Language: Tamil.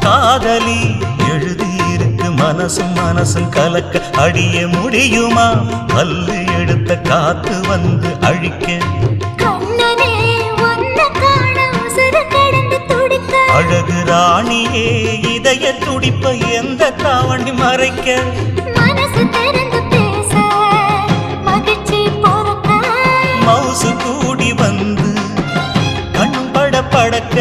காதலி எழுதியிருக்கு மனசும் மனசும் கலக்க அடிய முடியுமா பல்லு எடுத்த காத்து வந்து அழிக்க அழகு ராணியே இதய துடிப்ப எந்த தாவணி மறைக்க மனசு திறந்து பேச மகிழ்ச்சி பொறுக்க மவுசு கூடி வந்து கண் பட படக்க